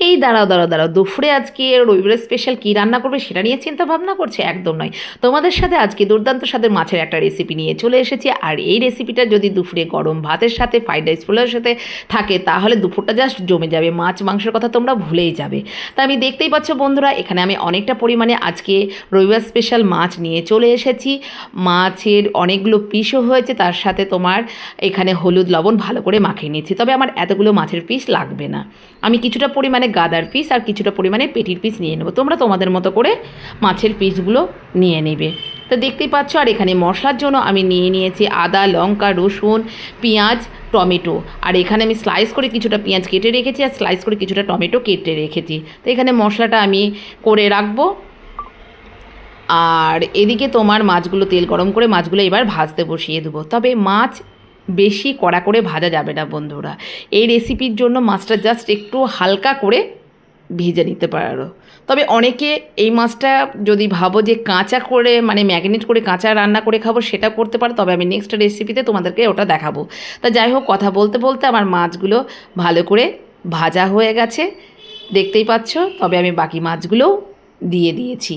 এই দাঁড়াও দাঁড়াও দাঁড়াও, দুপুরে আজকে রবিবারের স্পেশাল কী রান্না করবে সেটা নিয়ে চিন্তা ভাবনা করছে? একদম নয়। তোমাদের সাথে আজকে দুর্দান্ত স্বাদের মাছের একটা রেসিপি নিয়ে চলে এসেছি। আর এই রেসিপিটা যদি দুপুরে গরম ভাতের সাথে, ফ্রাইড রাইস পোলাওয়ের সাথে থাকে তাহলে দুপুরটা জাস্ট জমে যাবে। মাছ মাংসের কথা তোমরা ভুলেই যাবে। তা আমি দেখতেই পাচ্ছ বন্ধুরা, এখানে আমি অনেকটা পরিমাণে আজকে রবিবার স্পেশাল মাছ নিয়ে চলে এসেছি। মাছের অনেকগুলো পিসও হয়েছে, তার সাথে তোমার এখানে হলুদ লবণ ভালো করে মাখিয়ে নিয়েছি। তবে আমার এতগুলো মাছের পিস লাগবে না, আমি কিছুটা পরিমাণে গাদার পিস আর কিছুটা পরিমাণে পেটির পিস নিয়ে নেবো। তোমরা তোমাদের মতো করে মাছের পিসগুলো নিয়ে নেবে। তো দেখতেই পাচ্ছ। আর এখানে মশলার জন্য আমি নিয়ে নিয়েছি আদা, লঙ্কা, রসুন, পেঁয়াজ, টমেটো। আর এখানে আমি স্লাইস করে কিছুটা পেঁয়াজ কেটে রেখেছি আর স্লাইস করে কিছুটা টমেটো কেটে রেখেছি। তো এখানে মশলাটা আমি করে রাখবো। আর এদিকে তোমার মাছগুলো, তেল গরম করে মাছগুলো এবার ভাজতে বসিয়ে দেবো। তবে মাছ বেশি কড়া করে ভাজা যাবে না বন্ধুরা। এই রেসিপির জন্য মাছটা জাস্ট একটু হালকা করে ভেজে নিতে পারো। তবে অনেকে এই মাছটা যদি ভাবো যে কাঁচা করে, মানে ম্যারিনেট করে কাঁচা রান্না করে খাবো, সেটা করতে পারো। তবে আমি নেক্সট রেসিপিতে তোমাদেরকে ওটা দেখাবো। তা যাই হোক, কথা বলতে বলতে আমার মাছগুলো ভালো করে ভাজা হয়ে গেছে, দেখতেই পাচ্ছ। তবে আমি বাকি মাছগুলোও দিয়ে দিয়েছি।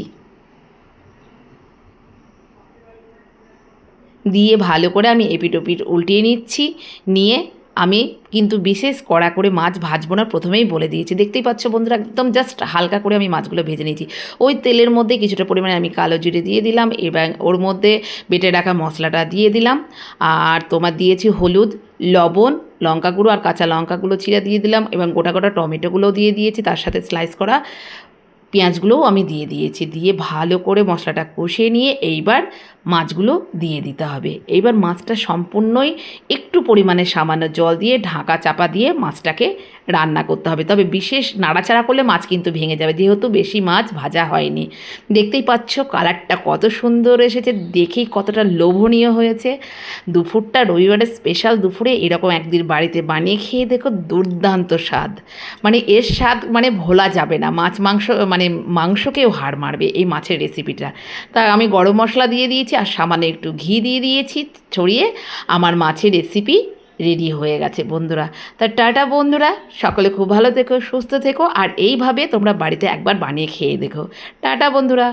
দিয়ে ভালো করে আমি এপিট ওপিট উল্টিয়ে নিচ্ছি। নিয়ে আমি কিন্তু বিশেষ কড়া করে মাছ ভাজবো না, প্রথমেই বলে দিয়েছি। দেখতেই পাচ্ছ বন্ধুরা, একদম জাস্ট হালকা করে আমি মাছগুলো ভেজে নিয়েছি। ওই তেলের মধ্যে কিছুটা পরিমাণে আমি কালো জিরে দিয়ে দিলাম, এবং ওর মধ্যে বেটে রাখা মশলাটা দিয়ে দিলাম। আর তোমার দিয়েছি হলুদ, লবণ, লঙ্কা গুঁড়ো আর কাঁচা লঙ্কাগুলো ছিঁড়ে দিয়ে দিলাম, এবং গোটা গোটা টমেটোগুলোও দিয়ে দিয়েছি, তার সাথে স্লাইস করা পেঁয়াজগুলোও আমি দিয়ে দিয়েছি। দিয়ে ভালো করে মশলাটা কষিয়ে নিয়ে এইবার মাছগুলো দিয়ে দিতে হবে। এইবার মাছটা সম্পূর্ণই একটু পরিমাণে সামান্য জল দিয়ে ঢাকা চাপা দিয়ে মাছটাকে রান্না করতে হবে। তবে বিশেষ নাড়াচাড়া করলে মাছ কিন্তু ভেঙে যাবে, যেহেতু বেশি মাছ ভাজা হয়নি। দেখতেই পাচ্ছ কালারটা কত সুন্দর এসেছে, দেখেই কতটা লোভনীয় হয়েছে। দুপুরটা রবিবারের স্পেশাল দুপুরে এরকম একদিন বাড়িতে বানিয়ে খেয়ে দেখো, দুর্দান্ত স্বাদ। মানে এর স্বাদ মানে ভোলা যাবে না। মাছ মাংস মানে মাংসকেও হার মারবে এই মাছের রেসিপিটা। তা আমি গরম মশলা দিয়ে দিয়েছি আর সামান্য একটু ঘি দিয়ে দিয়েছি ছড়িয়ে। আমার মাছের রেসিপি রেডি হয়ে গেছে বন্ধুরা। তা টাটা বন্ধুরা, সকলে খুব ভালো থেকো, সুস্থ থেকো, আর এইভাবে তোমরা বাড়িতে একবার বানিয়ে খেয়ে দেখো। টাটা বন্ধুরা।